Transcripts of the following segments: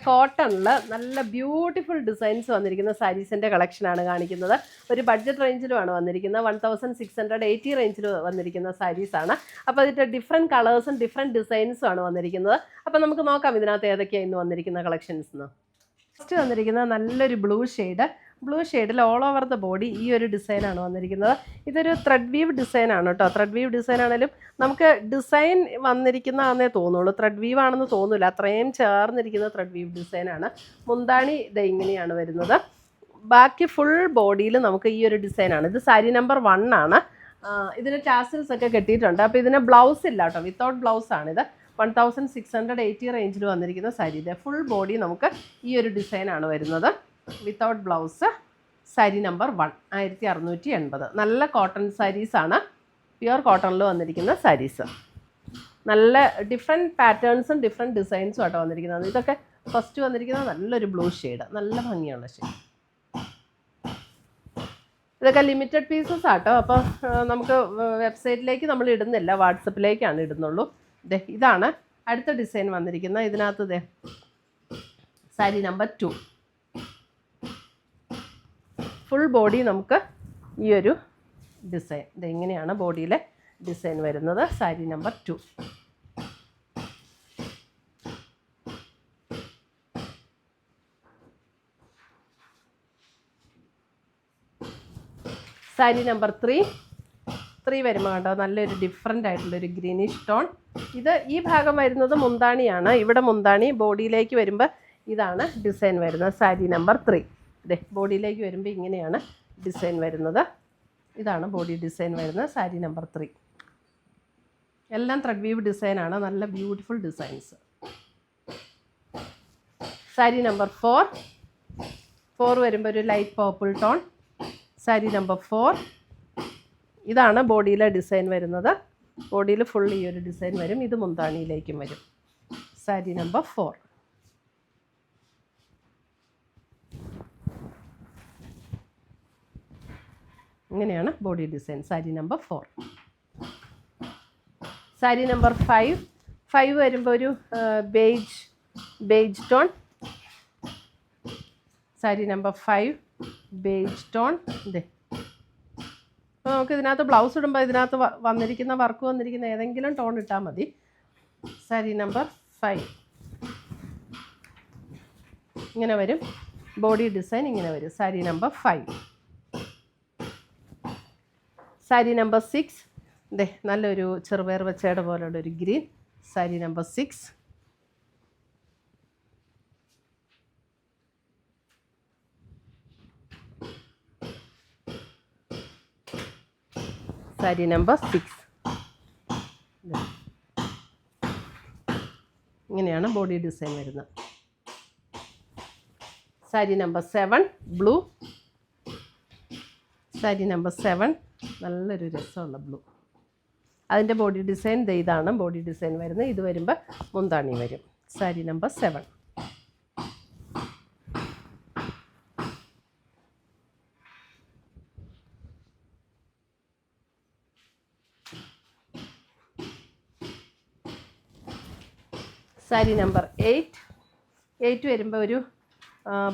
കോട്ടണിൽ നല്ല beautiful designs വന്നിരിക്കുന്ന സാരീസിൻ്റെ കളക്ഷനാണ് കാണിക്കുന്നത്. ഒരു ബഡ്ജറ്റ് റേഞ്ചിലുമാണ് വന്നിരിക്കുന്നത്. 1680 റേഞ്ചിൽ വന്നിരിക്കുന്ന സാരീസാണ്. അപ്പോൾ അതിൻ്റെ ഡിഫറെൻറ്റ് കളേഴ്സും ഡിഫറെൻറ്റ് ഡിസൈൻസും ആണ് വന്നിരിക്കുന്നത്. അപ്പോൾ നമുക്ക് നോക്കാം ഇതിനകത്ത് ഏതൊക്കെയാണ് ഇന്ന് വന്നിരിക്കുന്ന കളക്ഷൻസ് എന്ന്. ഫസ്റ്റ് വന്നിരിക്കുന്നത് നല്ലൊരു ബ്ലൂ ഷെയ്ഡിൽ ഓൾ ഓവർ ദ ബോഡി ഈ ഒരു ഡിസൈനാണ് വന്നിരിക്കുന്നത്. ഇതൊരു ത്രെഡ് വീവ് ഡിസൈനാണ് കേട്ടോ. ത്രെഡ് വീവ് ഡിസൈൻ ആണെങ്കിലും നമുക്ക് ഡിസൈൻ വന്നിരിക്കുന്നതാണെന്നേ തോന്നുള്ളൂ, ത്രെഡ് വീവ് ആണെന്ന് തോന്നില്ല, അത്രയും ചേർന്നിരിക്കുന്ന ത്രെഡ് വീവ് ഡിസൈനാണ്. മുന്താണി ഇത് ഇങ്ങനെയാണ് വരുന്നത്. ബാക്കി ഫുൾ ബോഡിയിൽ നമുക്ക് ഈ ഒരു ഡിസൈനാണ്. ഇത് സാരി നമ്പർ 1 ആണ്. ഇതിന് ടാസിൽസ് ഒക്കെ കെട്ടിയിട്ടുണ്ട്. അപ്പോൾ ഇതിന് ബ്ലൗസ് ഇല്ല കേട്ടോ, വിത്തൗട്ട് ബ്ലൗസാണിത്. 1680 റേഞ്ചിൽ വന്നിരിക്കുന്ന സാരി. ഇത് ഫുൾ ബോഡി നമുക്ക് ഈ ഒരു ഡിസൈനാണ് വരുന്നത്, വിത്തൗട്ട് ബ്ലൗസ്. സാരി നമ്പർ 1 1680. നല്ല കോട്ടൺ സാരീസാണ്, പ്യുവർ കോട്ടണിൽ വന്നിരിക്കുന്ന സാരീസ്. നല്ല ഡിഫറെൻറ്റ് പാറ്റേൺസും ഡിഫറെൻറ്റ് ഡിസൈൻസും ആട്ടോ വന്നിരിക്കുന്നത്. ഇതൊക്കെ ഫസ്റ്റ് വന്നിരിക്കുന്നത് നല്ലൊരു ബ്ലൂ ഷെയ്ഡ്, നല്ല ഭംഗിയുള്ള ഷെയ്ഡ്. ഇതൊക്കെ ലിമിറ്റഡ് പീസസ് ആട്ടോ. അപ്പോൾ നമുക്ക് വെബ്സൈറ്റിലേക്ക് നമ്മൾ ഇടുന്നില്ല, വാട്സപ്പിലേക്കാണ് ഇടുന്നുള്ളൂ. ഇതാണ് അടുത്ത ഡിസൈൻ വന്നിരിക്കുന്നത്. ഇതിനകത്ത് സാരി നമ്പർ 2 ഫുൾ ബോഡി നമുക്ക് ഈ ഒരു ഡിസൈൻ. ഇതെങ്ങനെയാണ് ബോഡിയിലെ ഡിസൈൻ വരുന്നത്. സാരി നമ്പർ 2. സാരി നമ്പർ 3 വരുമ്പോൾ കേട്ടോ നല്ലൊരു ഡിഫറെൻ്റ് ആയിട്ടുള്ളൊരു ഗ്രീനിഷ് ടോൺ. ഇത് ഈ ഭാഗം വരുന്നത് മുന്താണിയാണ്. ഇവിടെ മുന്താണി, ബോഡിയിലേക്ക് വരുമ്പോൾ ഇതാണ് ഡിസൈൻ വരുന്നത്. സാരി നമ്പർ 3. ബോഡിയിലേക്ക് വരുമ്പോൾ ഇങ്ങനെയാണ് ഡിസൈൻ വരുന്നത്. ഇതാണ് ബോഡി ഡിസൈൻ വരുന്നത്. സാരി നമ്പർ 3 എല്ലാം ത്രെഡ് വീവ് ഡിസൈനാണ്, നല്ല ബ്യൂട്ടിഫുൾ ഡിസൈൻസ്. സാരി നമ്പർ 4 വരുമ്പോൾ ഒരു light purple tone. Sari number 4 ഇതാണ് ബോഡിയിലെ ഡിസൈൻ വരുന്നത്. ബോഡിയിൽ ഫുൾ ഈ ഒരു ഡിസൈൻ വരും. ഇത് മുന്താണിയിലേക്കും വരും. സാരി നമ്പർ 4. ഇങ്ങനെയാണ് body design. Sari number 4. Sari number 5 വരുമ്പോൾ ഒരു beige tone. Sari number 5 beige tone. അപ്പോൾ നമുക്ക് ഇതിനകത്ത് ബ്ലൗസ് ഇടുമ്പോൾ ഇതിനകത്ത് വന്നിരിക്കുന്ന വർക്ക് വന്നിരിക്കുന്ന ഏതെങ്കിലും ടോൺ ഇട്ടാൽ മതി. സാരി നമ്പർ 5 ഇങ്ങനെ വരും. ബോഡി ഡിസൈൻ ഇങ്ങനെ വരും. സാരി നമ്പർ 5. സാരി നമ്പർ 6 നല്ലൊരു ചെറുപയർ വെച്ചയുടെ പോലുള്ളൊരു green. Sari number 6. Sari number 6 ഇങ്ങനെയാണ് ബോഡി ഡിസൈൻ വരുന്നത്. Sari number 7 blue. Sari number 7 നല്ലൊരു രസമുള്ള ബ്ലൂ. അതിൻ്റെ ബോഡി ഡിസൈൻ ഇതാണ് ബോഡി ഡിസൈൻ വരുന്നത്. ഇത് വരുമ്പോൾ മുന്താണി വരും. സാരി നമ്പർ 7. സാരി നമ്പർ 8 വരുമ്പോൾ ഒരു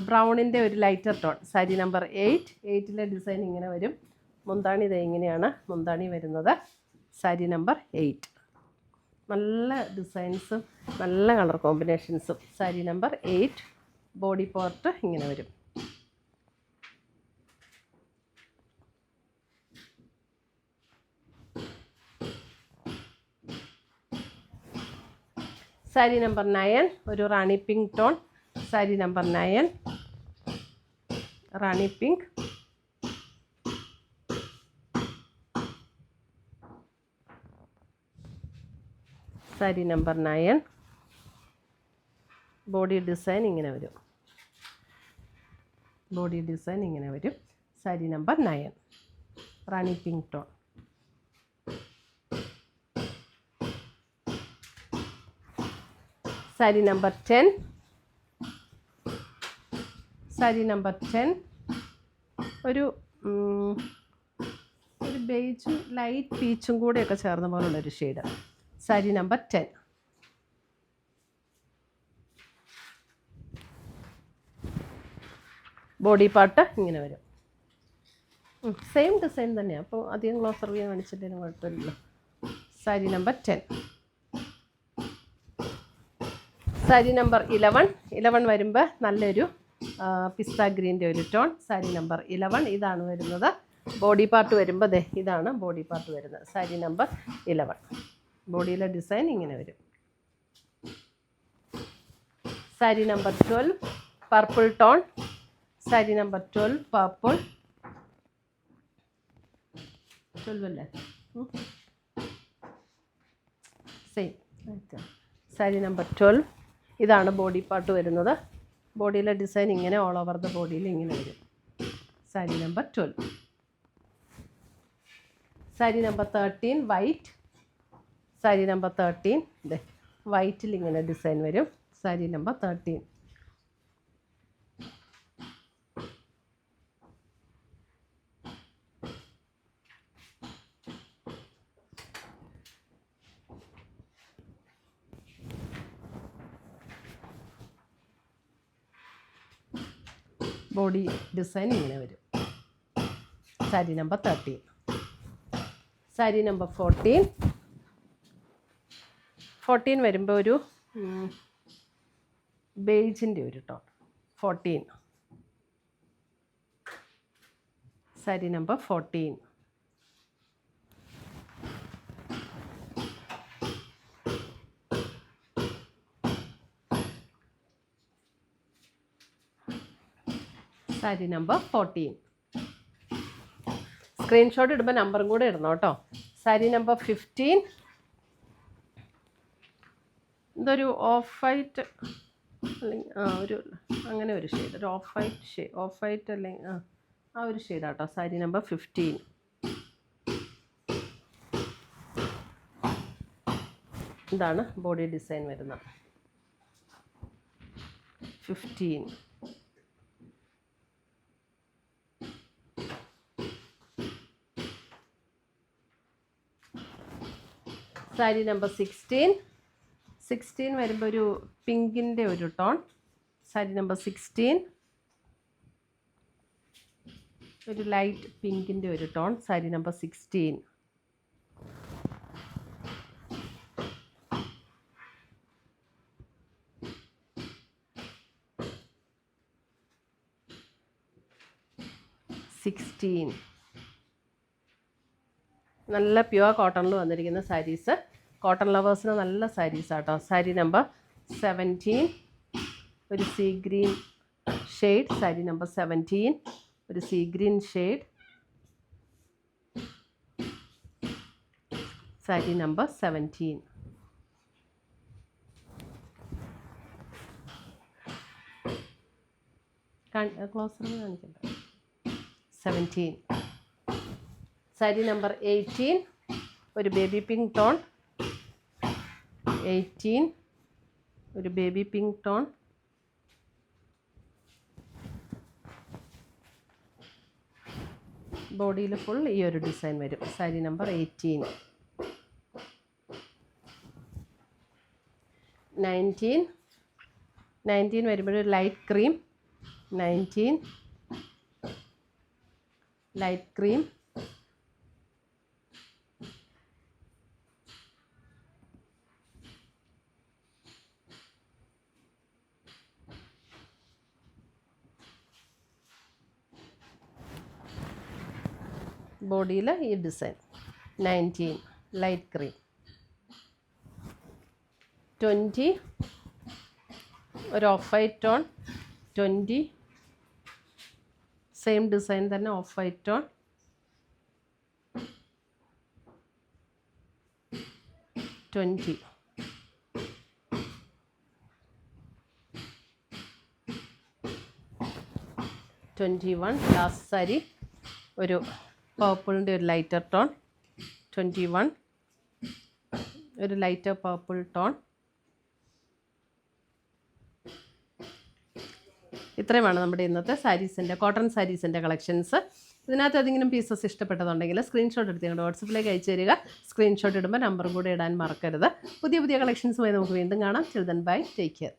ബ്രൗണിൻ്റെ ഒരു lighter tone. Sari number 8 design ഇങ്ങനെ വരും. മുന്താണി ഇങ്ങനെയാണ് മുന്താണി വരുന്നത്. സാരി നമ്പർ 8 നല്ല ഡിസൈൻസും നല്ല കളർ കോമ്പിനേഷൻസും. സാരി നമ്പർ 8 ബോഡി പോർട്ട് ഇങ്ങനെ വരും. സാരി നമ്പർ 9 ഒരു rani pink tone. Sari number 9 rani pink. Sari number 9 body design ഇങ്ങനെ വരും. ബോഡി ഡിസൈൻ ഇങ്ങനെ വരും. Sari number 9 rani pink tone. Sari number 10 sari number 10 ഒരു ബേജും ലൈറ്റ് പീച്ചും കൂടെയൊക്കെ ചേർന്ന പോലുള്ളൊരു shade. Sari number 10. Body part ഇങ്ങനെ വരും. സെയിം ഡിസൈൻ തന്നെയാണ്, അപ്പോൾ അധികം ക്ലോസർ വ്യൂ കാണിച്ചിട്ടും കുഴപ്പമില്ലല്ലോ. സാരി നമ്പർ 10. സാരി നമ്പർ 11 വരുമ്പോൾ നല്ലൊരു പിസ്ത ഗ്രീൻ്റെ ഒരു ടോൺ. സാരി നമ്പർ 11 ഇതാണ് വരുന്നത്. ബോഡി പാർട്ട് വരുമ്പോൾ ഇതാണ് ബോഡി പാർട്ട് വരുന്നത്. സാരി നമ്പർ 11. ബോഡിയിലെ ഡിസൈൻ ഇങ്ങനെ വരും. Sari number 12 purple tone. Sari number 12 purple 12 അല്ലേ, സെയിം. സാരി നമ്പർ 12 ഇതാണ് ബോഡി പാർട്ട് വരുന്നത്. ബോഡിയിലെ ഡിസൈൻ ഇങ്ങനെ ഓൾ ഓവർ ദ ബോഡിയിൽ ഇങ്ങനെ വരും. Sari number 12. Sari number 13 white. Sari number 13 വൈറ്റിൽ ഇങ്ങനെ ഡിസൈൻ വരും. സാരി നമ്പർ 13. ബോഡി ഡിസൈൻ ഇങ്ങനെ വരും. സാരി നമ്പർ 13. സാരി നമ്പർ 14 വരുമ്പോൾ ഒരു ബേജിൻ്റെ ഒരു tone. 14. Sari number 14. Sari number 14. Screenshot ഇടുമ്പോൾ നമ്പറും കൂടെ ഇടണം കേട്ടോ. സാരി നമ്പർ 15 ഇതൊരു ഓഫ് വൈറ്റ് അല്ലെങ്കിൽ ഒരു അങ്ങനെ ഒരു ഷെയ്ഡ്, ഒരു ഓഫ് വൈറ്റ് അല്ലെങ്കിൽ ആ ഒരു ഷെയ്ഡാട്ടോ. സാരി നമ്പർ 15. ഇതാണ് ബോഡി ഡിസൈൻ വരുന്നത്. 15. സാരി നമ്പർ 16 വരുമ്പോൾ ഒരു പിങ്കിൻ്റെ ഒരു ടോൺ. സാരി നമ്പർ 16 ഒരു ലൈറ്റ് പിങ്കിൻ്റെ ഒരു ടോൺ. സാരി നമ്പർ 16. നല്ല പ്യുവർ കോട്ടണിൽ വന്നിരിക്കുന്ന സാരീസ്. കോട്ടൺ ലവേഴ്സിന് നല്ല സാരീസാട്ടോ. സാരി നമ്പർ 17 ഒരു sea green shade. Sari number 17 ഒരു sea green shade. Sari number 17. Closer കാണിക്കണ്ട. 17. സാരി നമ്പർ 18 ഒരു ബേബി പിങ്ക് ടോൺ. 18 ഒരു ബേബി പിങ്ക് ടോൺ. ബോഡിയിൽ ഫുൾ ഈ ഒരു ഡിസൈൻ വരും. സാരി നമ്പർ 18. 19 വരുമ്പോൾ ലൈറ്റ് ക്രീം. 19 light cream. ബോഡിയിൽ ഈ ഡിസൈൻ. 19 light cream. 20 ഒരു off white tone. 20 same design തന്നെ off white tone. 20 21 last sari ഒരു പർപ്പിളിൻ്റെ ഒരു ലൈറ്റർ ടോൺ. 21 ഒരു ലൈറ്റർ പർപ്പിൾ ടോൺ. ഇത്രയുമാണ് നമ്മുടെ ഇന്നത്തെ സാരീസിൻ്റെ കോട്ടൺ സാരീസിൻ്റെ കളക്ഷൻസ്. ഇതിനകത്ത് ഏതെങ്കിലും പീസസ് ഇഷ്ടപ്പെട്ടതുണ്ടെങ്കിൽ സ്ക്രീൻഷോട്ട് എടുത്ത് ഞങ്ങളുടെ വാട്സപ്പിലേക്ക് അയച്ചു തരിക. സ്ക്രീൻഷോട്ട് ഇടുമ്പോൾ നമ്പറും കൂടെ ഇടാൻ മറക്കരുത്. പുതിയ കളക്ഷൻസുമായി നമുക്ക് വീണ്ടും കാണാം. Children bye, take care.